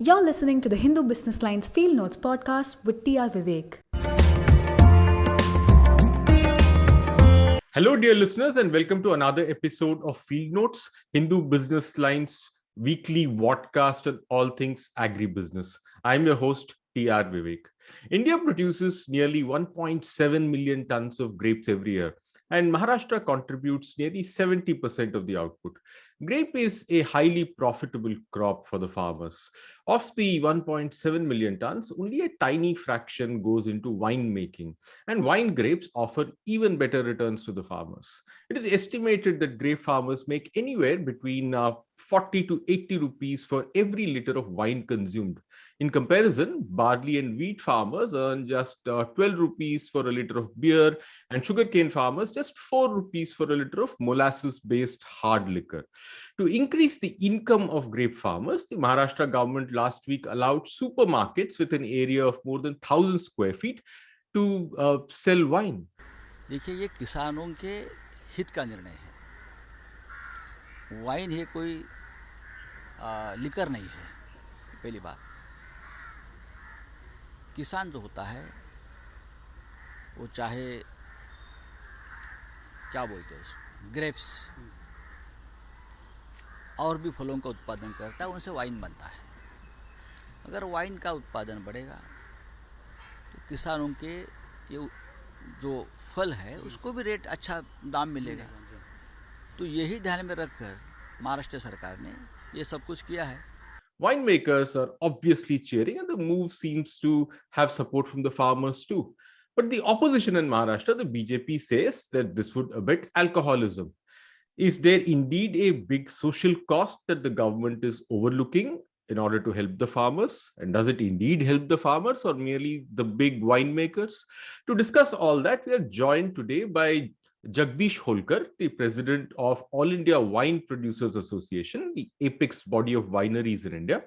You're listening to the Hindu Business Line's Field Notes podcast with T.R. Vivek. Hello, dear listeners, and welcome to another episode of Field Notes, Hindu Business Line's weekly vodcast on all things agribusiness. I'm your host, T.R. Vivek. India produces nearly 1.7 million tons of grapes every year, and Maharashtra contributes nearly 70% of the output. Grape is a highly profitable crop for the farmers. Of the 1.7 million tons, only a tiny fraction goes into winemaking, and wine grapes offer even better returns to the farmers. It is estimated that grape farmers make anywhere between 40 to 80 rupees for every liter of wine consumed. In comparison, barley and wheat farmers earn just 12 rupees for a liter of beer, and sugarcane farmers just 4 rupees for a liter of molasses-based hard liquor. To increase the income of grape farmers, the Maharashtra government last week allowed supermarkets with an area of more than 1,000 square feet to sell wine. देखिए, ये किसानों के हित का निर्णय है. Wine ये कोई लिकर नहीं है. पहली बात, किसान जो होता है वो चाहे क्या बोलते हैं उसको, ग्रेप्स और भी फलों का उत्पादन करता है, उनसे वाइन बनता है. अगर वाइन का उत्पादन बढ़ेगा तो किसानों के ये जो फल है उसको भी रेट अच्छा दाम मिलेगा. तो यही ध्यान में रखकर महाराष्ट्र सरकार ने ये सब कुछ किया है. Winemakers are obviously cheering, and the move seems to have support from the farmers too. But the opposition in Maharashtra, the BJP, says that this would abet alcoholism. Is there indeed a big social cost that the government is overlooking in order to help the farmers? And does it indeed help the farmers or merely the big winemakers? To discuss all that, we are joined today by Jagdish Holkar, the president of All India Wine Producers Association, the apex body of wineries in India.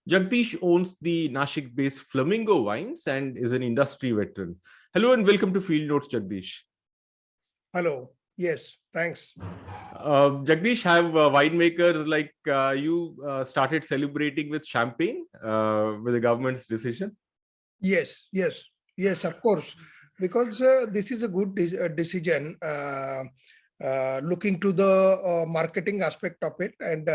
Jagdish owns the Nashik-based Flamingo Wines and is an industry veteran. Hello and welcome to Field Notes, Jagdish. Hello. Yes, thanks. Jagdish, have winemakers like you started celebrating with champagne with the government's decision? Yes, of course. Because this is a good decision looking to the marketing aspect of it. And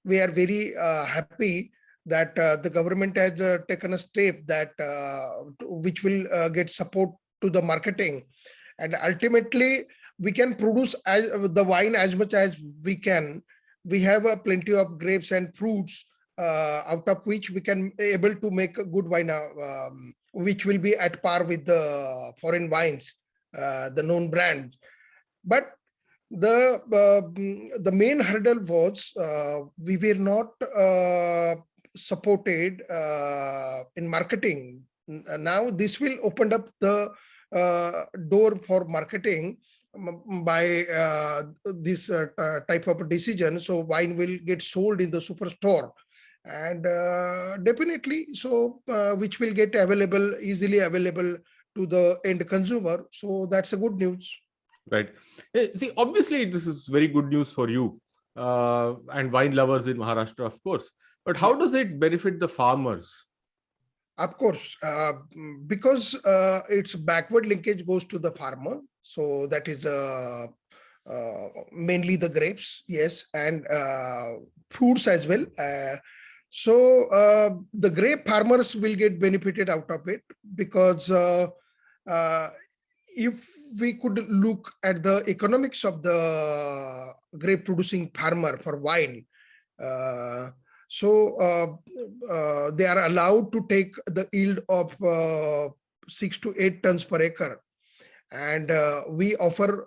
we are very happy that the government has taken a step that which will get support to the marketing. And ultimately, we can produce the wine as much as we can. We have plenty of grapes and fruits out of which we can able to make a good wine, which will be at par with the foreign wines, the known brands. But the main hurdle was we were not supported in marketing. Now this will open up the door for marketing by this type of decision. So wine will get sold in the superstore, and definitely so which will get easily available to the end consumer. So that's a good news. Right. See, obviously this is very good news for you and wine lovers in Maharashtra, of course. But how does it benefit the farmers? Of course, because its backward linkage goes to the farmer. So that is mainly the grapes, yes, and fruits as well. So the grape farmers will get benefited out of it, because if we could look at the economics of the grape producing farmer for wine, so they are allowed to take the yield of 6 to 8 tons per acre. And we offer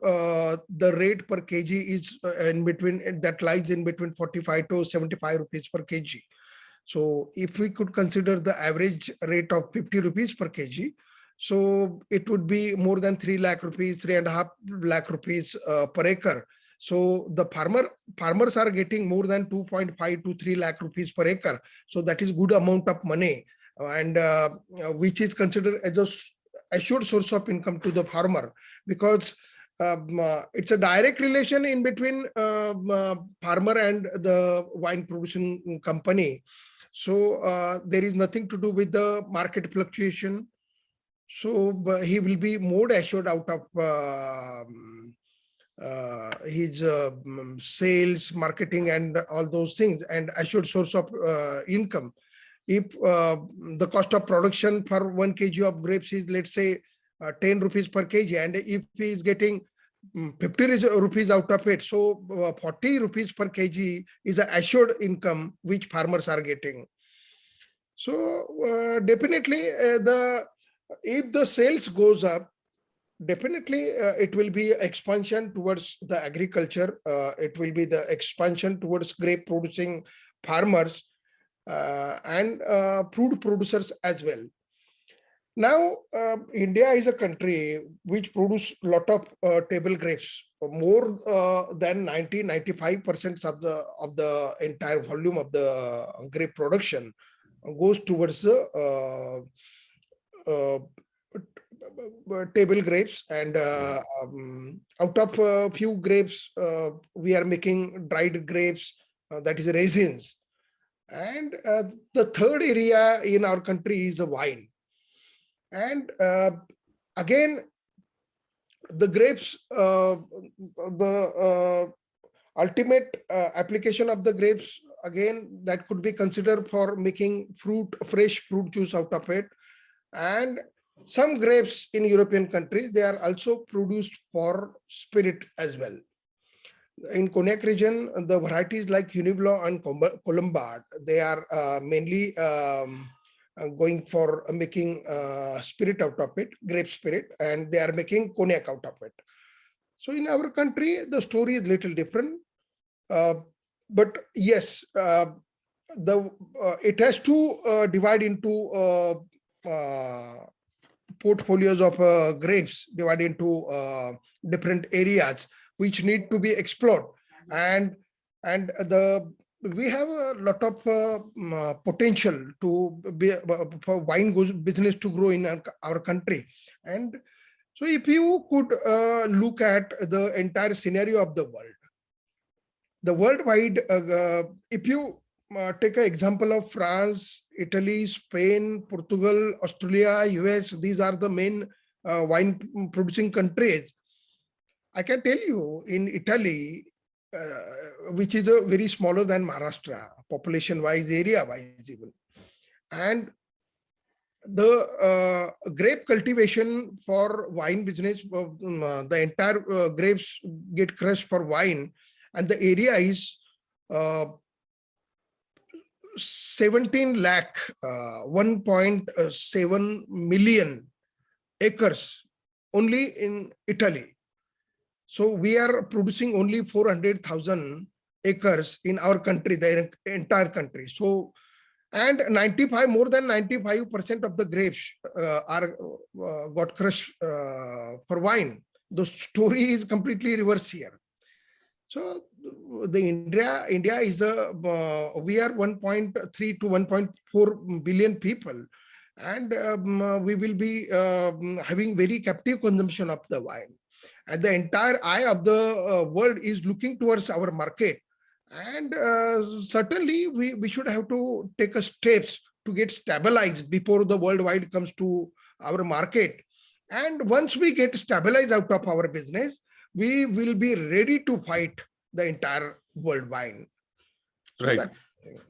the rate per kg is in between, that lies in between 45 to 75 rupees per kg. So if we could consider the average rate of 50 rupees per kg, so it would be more than 3 lakh rupees, 3.5 lakh rupees per acre. So the farmers are getting more than 2.5 to 3 lakh rupees per acre. So that is good amount of money, and which is considered as a assured source of income to the farmer, because it's a direct relation in between farmer and the wine producing company. So there is nothing to do with the market fluctuation. So he will be more assured out of his sales, marketing, and all those things, and assured source of income. If the cost of production for 1 kg of grapes is, let's say, 10 rupees per kg, and if he is getting 50 rupees out of it, so 40 rupees per kg is an assured income which farmers are getting. So definitely if the sales goes up, definitely it will be expansion towards the agriculture. It will be the expansion towards grape producing farmers and fruit producers as well. Now, India is a country which produces a lot of table grapes. More than 90-95% of the entire volume of the grape production goes towards the table grapes, and out of a few grapes, we are making dried grapes, that is raisins. And the third area in our country is the wine. And again, the grapes, the ultimate application of the grapes, again, that could be considered for making fresh fruit juice out of it. And some grapes in European countries, they are also produced for spirit as well. In Cognac region, the varieties like Chenin Blanc and Colombard, they are mainly going for making spirit out of it, grape spirit, and they are making cognac out of it. So in our country, the story is little different. But yes, it has to divide into portfolios of grapes, divided into different areas which need to be explored, and we have a lot of potential to be for wine business to grow in our country. And so if you could look at the entire scenario of the world, the worldwide, if you take an example of France, Italy, Spain, Portugal, Australia, US, these are the main wine producing countries. I can tell you in Italy, which is a very smaller than Maharashtra, population-wise, area-wise even. And the grape cultivation for wine business, the entire grapes get crushed for wine, and the area is 17 lakh, 1.7 million acres only in Italy. So we are producing only 400,000 acres in our country, the entire country. So, and more than 95% of the grapes are got crushed for wine. The story is completely reverse here. So the India is we are 1.3 to 1.4 billion people, and we will be having very captive consumption of the wine. And the entire eye of the world is looking towards our market. And certainly we should have to take steps to get stabilized before the worldwide comes to our market. And once we get stabilized out of our business, we will be ready to fight the entire world wine. So right.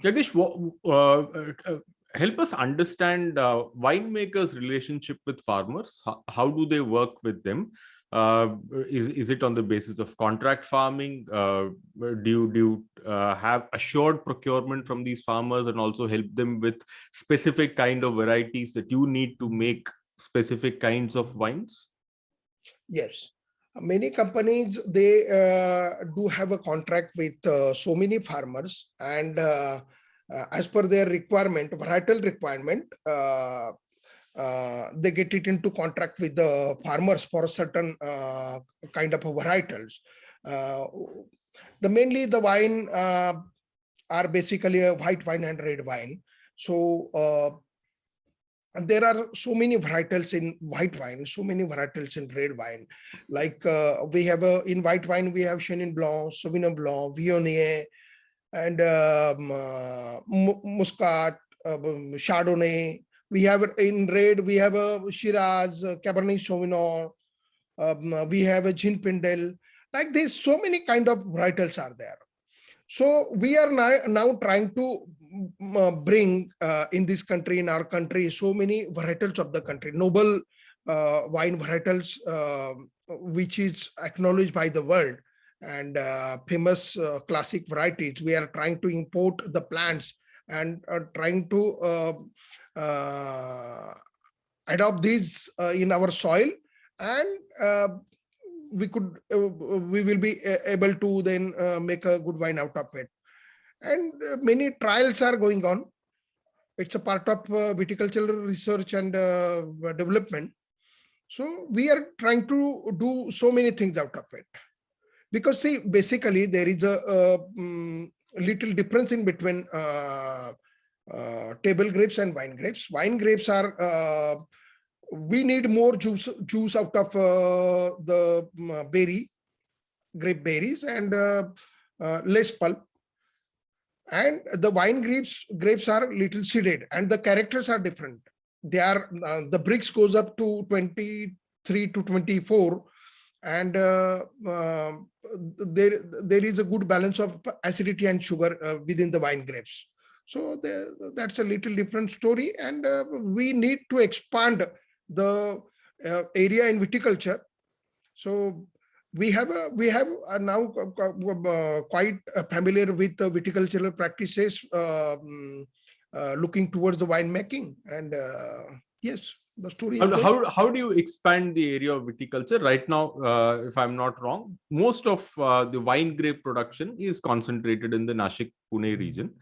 Jagdish, help us understand winemakers' relationship with farmers. How do they work with them? Is it on the basis of contract farming? Do you have assured procurement from these farmers and also help them with specific kind of varieties that you need to make specific kinds of wines? Yes. Many companies, they do have a contract with so many farmers, and as per their requirement, varietal requirement, they get it into contract with the farmers for a certain kind of varietals. Mainly the wine are basically a white wine and red wine. So there are so many varietals in white wine, so many varietals in red wine. Like we have in white wine, we have Chenin Blanc, Sauvignon Blanc, Viognier, and Muscat, Chardonnay. We have in red, we have a Shiraz, Cabernet Sauvignon. We have a Zinfandel. Like this, so many kind of varietals are there. So we are now trying to bring in this country, in our country, so many varietals of the country, noble wine varietals, which is acknowledged by the world, and famous classic varieties. We are trying to import the plants and are trying to adopt these in our soil, and we will be able to then make a good wine out of it. And many trials are going on. It's a part of viticultural research and development. So we are trying to do so many things out of it. Because see, basically there is a little difference in between table grapes and wine grapes. Wine grapes are, we need more juice out of the grape berries, and less pulp. And the wine grapes are little seeded, and the characters are different. They are the brix goes up to 23 to 24, and there is a good balance of acidity and sugar within the wine grapes. So that's a little different story, and we need to expand the area in viticulture. So we have now quite familiar with the viticultural practices, looking towards the winemaking, and yes, the story. How do you expand the area of viticulture right now? If I'm not wrong, most of the wine grape production is concentrated in the Nashik-Pune region.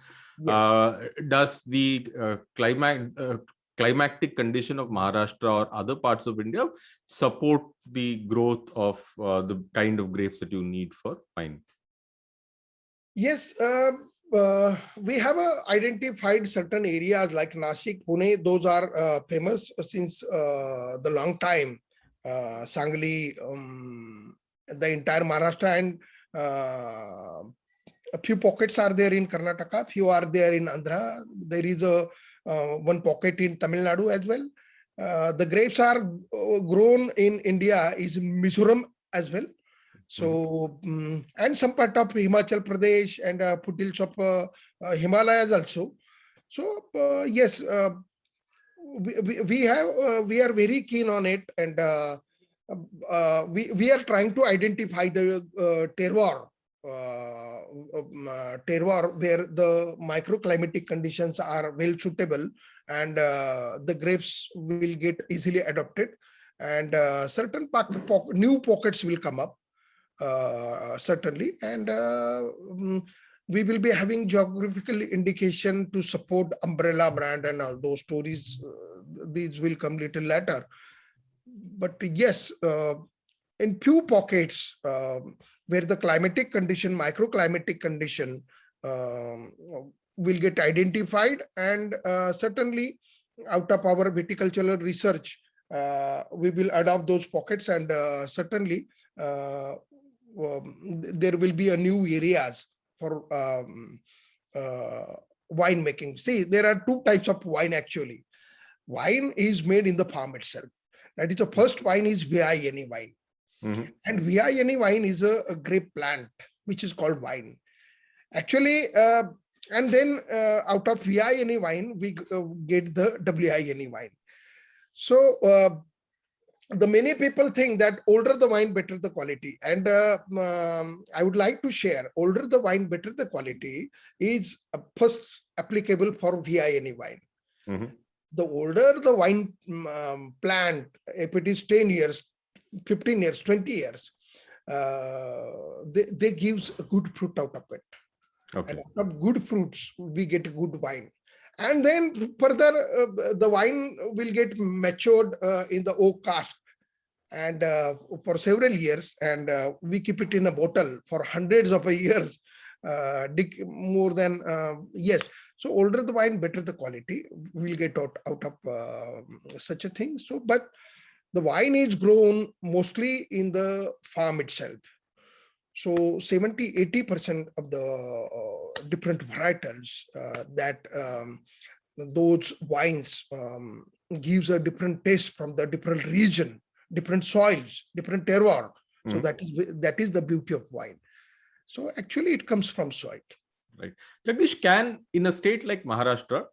Yes. Does the climatic condition of Maharashtra or other parts of India support the growth of the kind of grapes that you need for wine? Yes, we have identified certain areas like Nashik, Pune. Those are famous since the long time. Sangli, the entire Maharashtra, and a few pockets are there in Karnataka, few are there in Andhra. There is a one pocket in Tamil Nadu as well. The grapes are grown in India is Mizoram as well. So, and some part of Himachal Pradesh and foothills of Himalayas also. So, yes, we are very keen on it, and we are trying to identify the terroir where the microclimatic conditions are well suitable, and the grapes will get easily adopted, and certain new pockets will come up. Certainly, and we will be having geographical indication to support umbrella brand and all those stories. These will come little later, but yes, in few pockets where the climatic condition, microclimatic condition will get identified, and certainly out of our viticultural research, we will adopt those pockets, and certainly there will be a new areas for wine making. See, there are two types of wine actually. Wine is made in the farm itself. That is, the first wine is VINE wine. And VINE wine is a grape plant, which is called wine. Actually, and then out of VINE wine, we get the WINE wine. So, the many people think that older the wine, better the quality. And I would like to share, older the wine, better the quality is first applicable for VINE wine. The older the wine plant, if it is 10 years, 15 years, 20 years, they gives a good fruit out of it. Okay. And out of good fruits, we get a good wine. And then further, the wine will get matured in the oak cask, and for several years, and we keep it in a bottle for hundreds of years, more than, yes. So older the wine, better the quality. We'll get out of such a thing. So, but the wine is grown mostly in the farm itself. So 70-80% of the different varietals that those wines gives a different taste from the different region, different soils, different terroir. So that is the beauty of wine. So actually it comes from soil. Right. Jagdish, in a state like Maharashtra,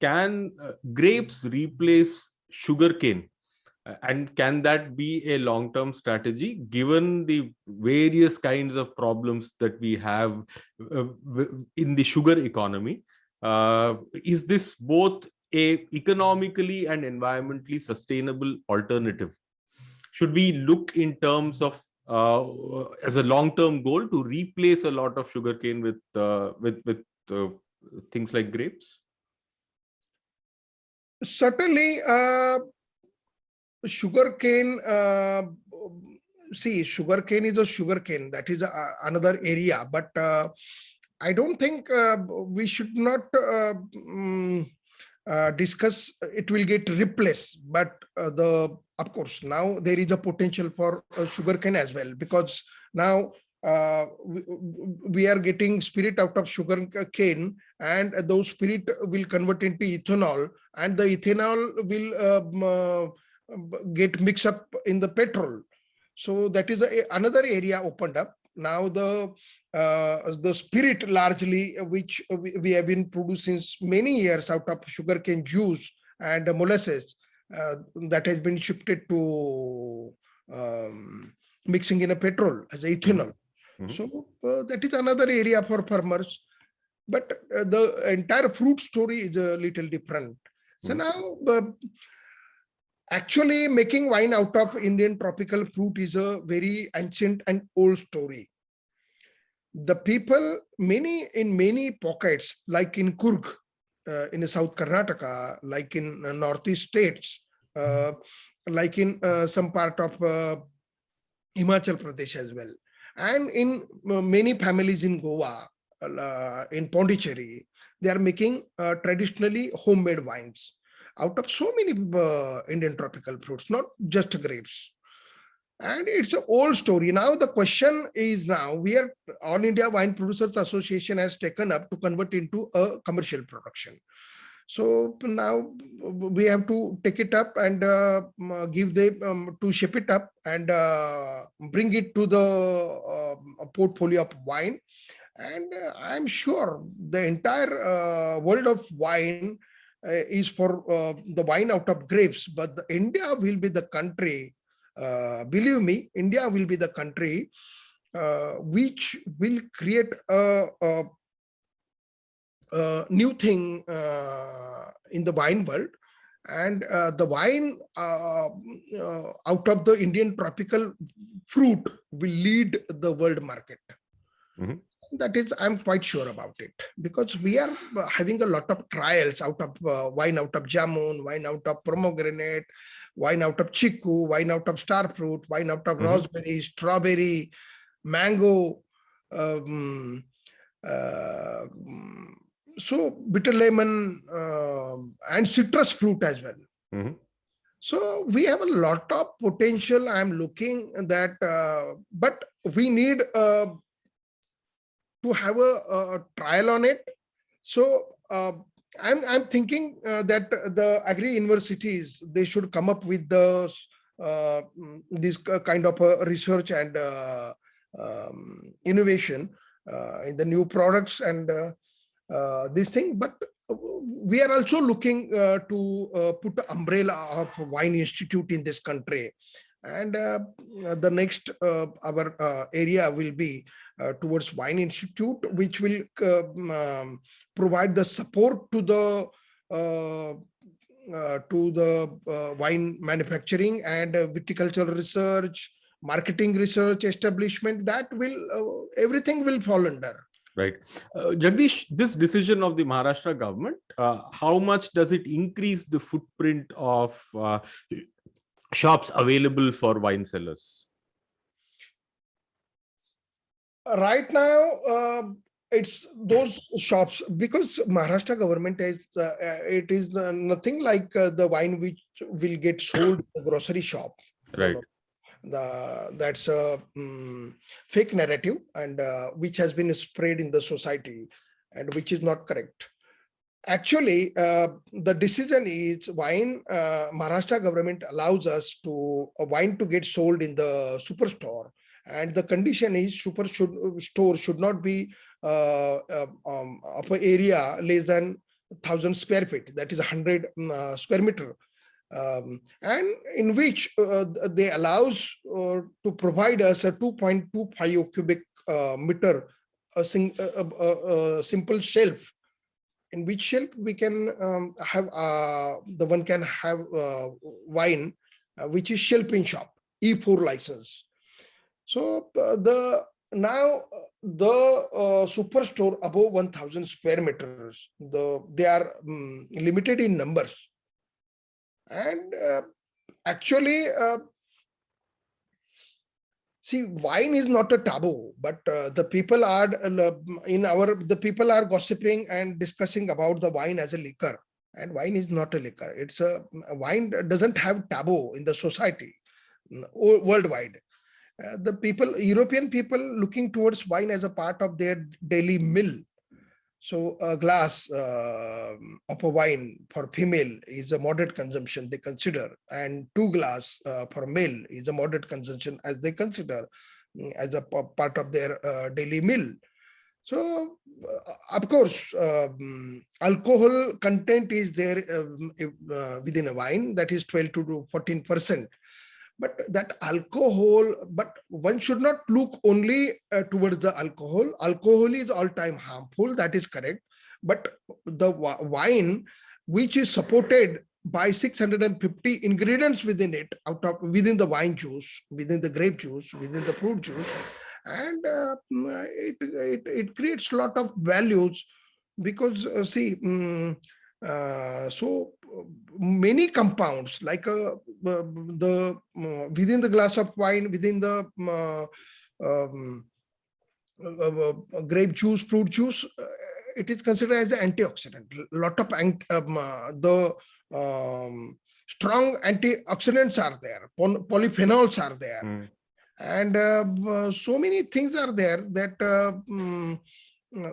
can grapes replace sugarcane? And can that be a long-term strategy given the various kinds of problems that we have in the sugar economy? Is this both a economically and environmentally sustainable alternative? Should we look in terms of as a long-term goal to replace a lot of sugarcane with things like grapes? Certainly, sugarcane. See, sugarcane is a sugarcane. That is another area. But I don't think we should not discuss it will get replaced. But of course, now there is a potential for sugarcane as well, because now we are getting spirit out of sugar cane, and those spirit will convert into ethanol, and the ethanol will get mixed up in the petrol. So that is another area opened up. Now the spirit largely, which we have been producing many years out of sugarcane juice and molasses, that has been shifted to mixing in a petrol as ethanol. So that is another area for farmers. But the entire fruit story is a little different. So now, actually making wine out of Indian tropical fruit is a very ancient and old story. The people, in many pockets, like in Kurg, in South Karnataka, like in Northeast states, like in some part of Himachal Pradesh as well, and in many families in Goa, in Pondicherry, they are making traditionally homemade wines out of so many Indian tropical fruits, not just grapes. And it's an old story. Now the question is, All India Wine Producers Association has taken up to convert into a commercial production. So now we have to take it up and give them to ship it up and bring it to the portfolio of wine. And I'm sure the entire world of wine is for the wine out of grapes, but India will be the country, believe me, India will be the country which will create a new thing in the wine world. And the wine out of the Indian tropical fruit will lead the world market. That is, I'm quite sure about it, because we are having a lot of trials out of wine out of jamun, wine out of pomegranate, wine out of chiku, wine out of star fruit, wine out of raspberry, strawberry, mango, so bitter lemon, and citrus fruit as well. So we have a lot of potential. I'm looking that, but we need to have a trial on it. So I'm thinking that the agri universities, they should come up with this kind of research and innovation in the new products and this thing. But we are also looking to put the umbrella of Wine Institute in this country. And the next our area will be towards Wine Institute, which will provide the support to the wine manufacturing and viticultural research, marketing research establishment. That will everything will fall under. Right. Jagdish, this decision of the Maharashtra government, how much does it increase the footprint of shops available for wine sellers? Right now, it's those shops, because Maharashtra government is it is nothing like the wine which will get sold in the grocery shop. Right. That's a fake narrative, and which has been spread in the society, and which is not correct. Actually, the decision is wine. Maharashtra government allows us to wine to get sold in the superstore, and the condition is store should not be of an area less than 1,000 square feet. That is 100 square meter, and in which they allows to provide us a 2.25 cubic meter simple shelf, in which shelf we can have the one can have wine which is shelf in shop E4 license. So the now the superstore above 1,000 square meters, they are limited in numbers, and actually see, wine is not a taboo, but the people are the people are gossiping and discussing about the wine as a liquor, and wine is not a liquor. It's a wine doesn't have taboo in the society worldwide. The people, European people, looking towards wine as a part of their daily meal. So a glass of a wine for female is a moderate consumption they consider, and 2 glass for male is a moderate consumption as they consider as a part of their daily meal. So of course, alcohol content is there within a wine, that is 12 to 14%. But that alcohol, but one should not look only towards the alcohol. Alcohol is all-time harmful, that is correct. But the wine, which is supported by 650 ingredients within it, within the wine juice, within the grape juice, within the fruit juice, and it creates a lot of values, because so many compounds like the within the glass of wine, within the grape juice, fruit juice, it is considered as an antioxidant. A lot of strong antioxidants are there, polyphenols are there, and so many things are there that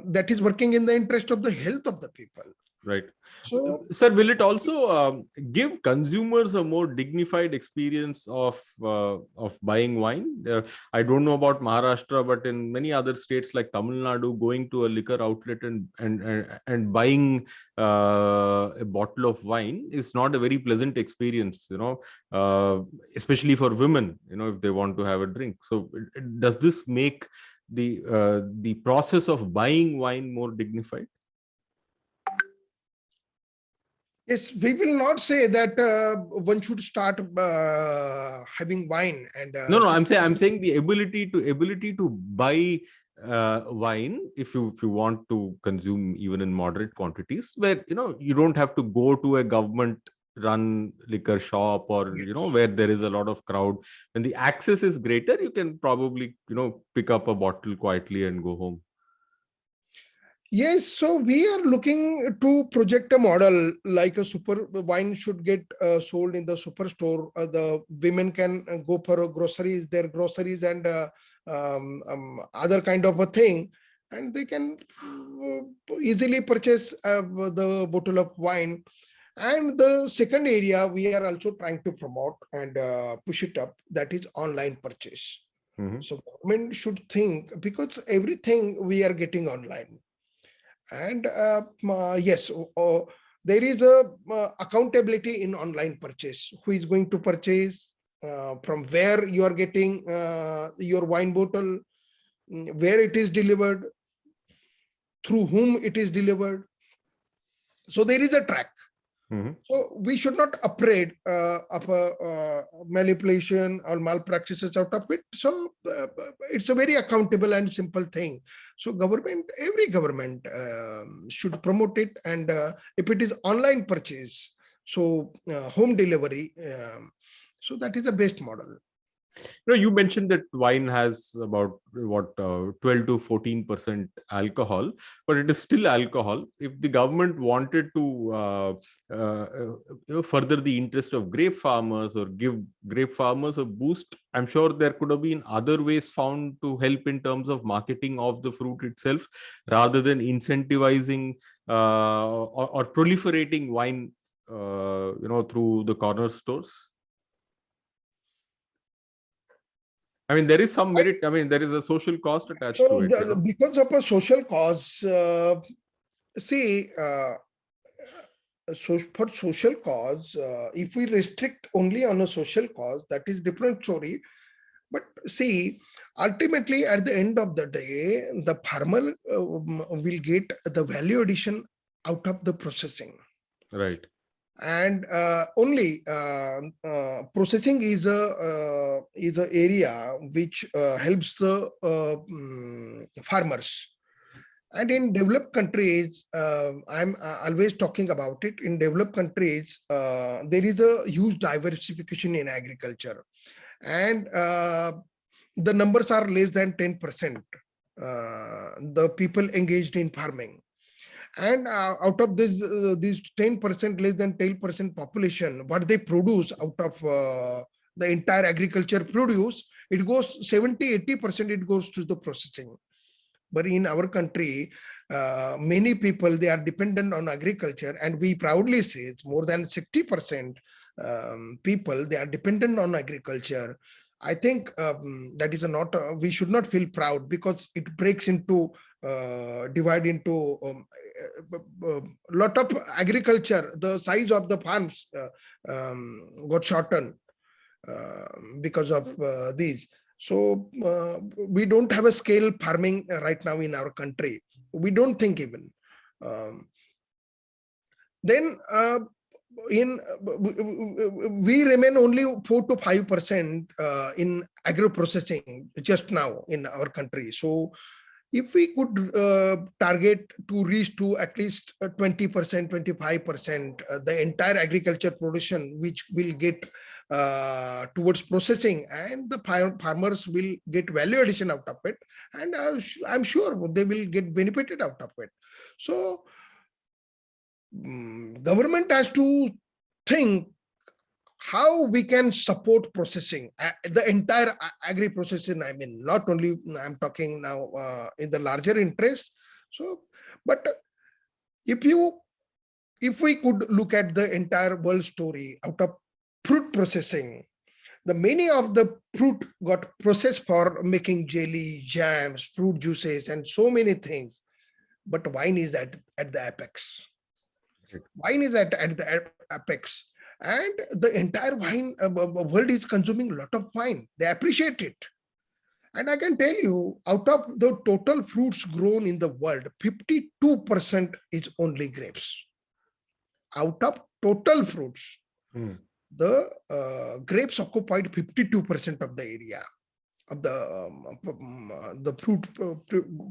that is working in the interest of the health of the people. Right. So, sir, will it also give consumers a more dignified experience of buying wine? I don't know about Maharashtra, but in many other states like Tamil Nadu, going to a liquor outlet and buying a bottle of wine is not a very pleasant experience, especially for women, if they want to have a drink. So, does this make the process of buying wine more dignified? yes, we will not say that one should start having wine and no, I'm saying the ability to buy wine if you want to consume even in moderate quantities, where you don't have to go to a government run liquor shop, or where there is a lot of crowd. When the access is greater, you can probably pick up a bottle quietly and go home. Yes, so we are looking to project a model like a super wine should get sold in the superstore. The women can go for groceries, their groceries, and other kind of a thing, and they can easily purchase the bottle of wine. And the second area we are also trying to promote and push it up, that is online purchase. So government should think, because everything we are getting online. And yes, there is a accountability in online purchase. Who is going to purchase, from where you are getting your wine bottle, where it is delivered, through whom it is delivered. So there is a track. So we should not afraid of manipulation or malpractices out of it. So it's a very accountable and simple thing. So every government should promote it. And if it is online purchase, so home delivery, so that is the best model. You mentioned that wine has about 12 to 14% alcohol, but it is still alcohol. If the government wanted to further the interest of grape farmers or give grape farmers a boost, I'm sure there could have been other ways found to help in terms of marketing of the fruit itself, rather than incentivizing or proliferating wine, through the corner stores. I mean, there is some merit. I mean, there is a social cost attached to it. Because of a social cause, for social cause, if we restrict only on a social cause, that is different story. But see, ultimately, at the end of the day, the farmer will get the value addition out of the processing. Right. And only processing is a area which helps the farmers. And in developed countries, I'm always talking about it. In developed countries, there is a huge diversification in agriculture, and the numbers are less than 10%. The people engaged in farming. And out of this, these 10%, less than 10% population, what they produce out of the entire agriculture produce, it goes 70-80%, it goes to the processing. But in our country, many people, they are dependent on agriculture, and we proudly say it's more than 60% people, they are dependent on agriculture. I think that is we should not feel proud, because it breaks into divide into a lot of agriculture. The size of the farms got shortened because of these. So we don't have a scale farming right now in our country. We don't think even. Then we remain only 4 to 5% in agro processing just now in our country. So if we could target to reach to at least 20%, 25%, the entire agriculture production, which will get towards processing, and the farmers will get value addition out of it, and I'm sure they will get benefited out of it. So government has to think how we can support processing, the entire agri-processing. I mean, not only I'm talking now in the larger interest. So, but if we could look at the entire world story out of fruit processing, the many of the fruit got processed for making jelly, jams, fruit juices, and so many things. But wine is at the apex. Wine is at the apex. And the entire wine world is consuming a lot of wine. They appreciate it. And I can tell you, out of the total fruits grown in the world, 52% is only grapes. Out of total fruits, the grapes occupied 52% of the area of the fruit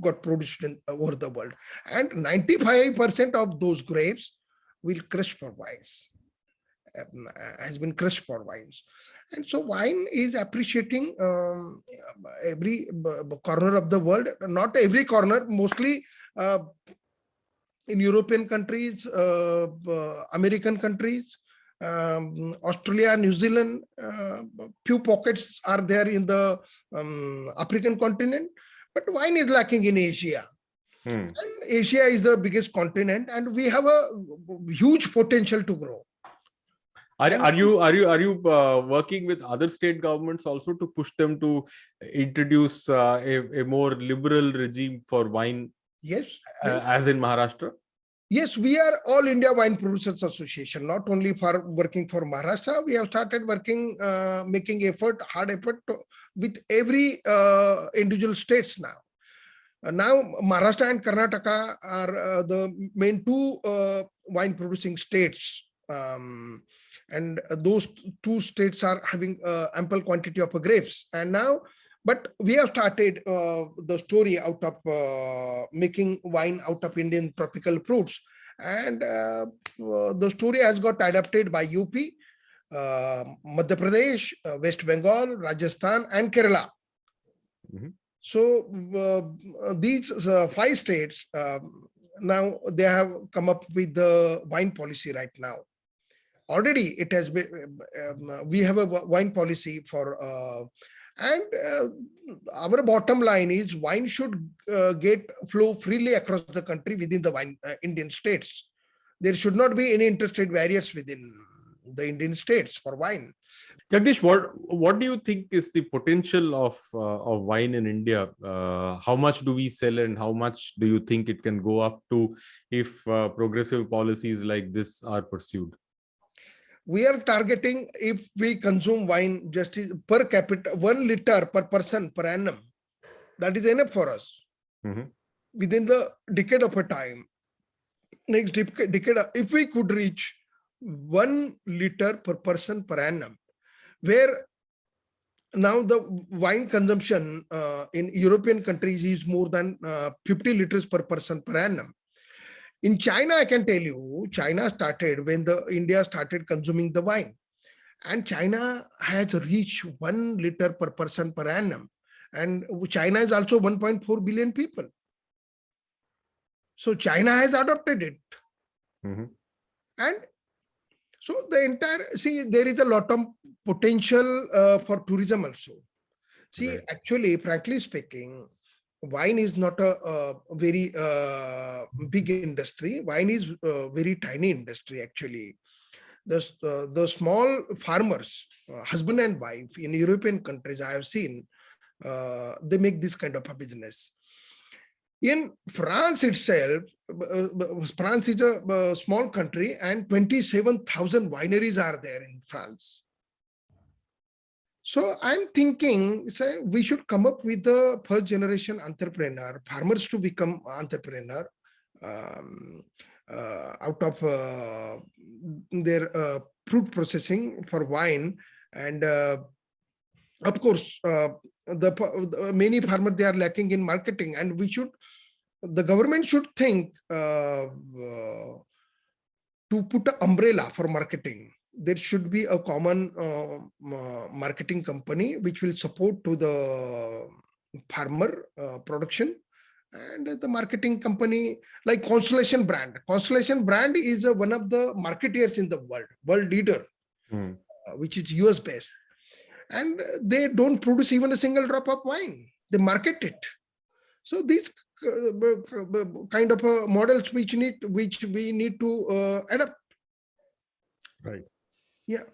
got produced over the world. And 95% of those grapes will crush for wines. Has been crushed for wines. And so wine is appreciating every corner of the world, not every corner, mostly in European countries, American countries, Australia, New Zealand, few pockets are there in the African continent, but wine is lacking in Asia. And Asia is the biggest continent, and we have a huge potential to grow. Are you working with other state governments also to push them to introduce a more liberal regime for wine? Yes. As in Maharashtra? Yes, we are All India Wine Producers Association, not only for working for Maharashtra. We have started working, making hard effort with every individual states now. Now, Maharashtra and Karnataka are the main two wine producing states. And those two states are having ample quantity of grapes. And now, but we have started the story out of making wine out of Indian tropical fruits. And the story has got adapted by UP. Madhya Pradesh, West Bengal, Rajasthan, and Kerala. Mhm. So these 5 states, now they have come up with the wine policy right now. Already it has been, we have a wine policy for, and our bottom line is wine should get flow freely across the country within the wine Indian states. There should not be any interstate barriers within the Indian states for wine. Jagdish, what do you think is the potential of wine in India? How much do we sell, and how much do you think it can go up to if progressive policies like this are pursued? We are targeting, if we consume wine just per capita, 1 liter per person per annum, that is enough for us. Mhm. Within the decade of a time, next decade, if we could reach 1 liter per person per annum, where now the wine consumption in European countries is more than 50 liters per person per annum. In China, I can tell you, China started when India started consuming the wine, and China has reached 1 liter per person per annum. And China is also 1.4 billion people. So China has adopted it. Mhm. And so there is a lot of potential for tourism also. See, Right. actually, frankly speaking, wine is not a very big industry. Wine is a very tiny industry, actually. The small farmers, husband and wife in European countries, I have seen, they make this kind of a business. In France itself, France is a small country, and 27,000 wineries are there in France. So I'm thinking, we should come up with the first generation entrepreneur, farmers to become entrepreneur out of their fruit processing for wine. And of course, the many farmers, they are lacking in marketing, and the government should think to put an umbrella for marketing. There should be a common marketing company which will support to the farmer production, and the marketing company like Constellation brand. Constellation brand is one of the marketeers in the world leader, which is US based, and they don't produce even a single drop of wine. They market it. So these kind of models which we need to adapt. Right. Yeah.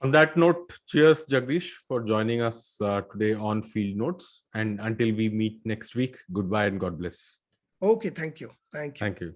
On that note, cheers, Jagdish, for joining us today on Field Notes. And until we meet next week, goodbye and God bless. Okay. Thank you. Thank you. Thank you.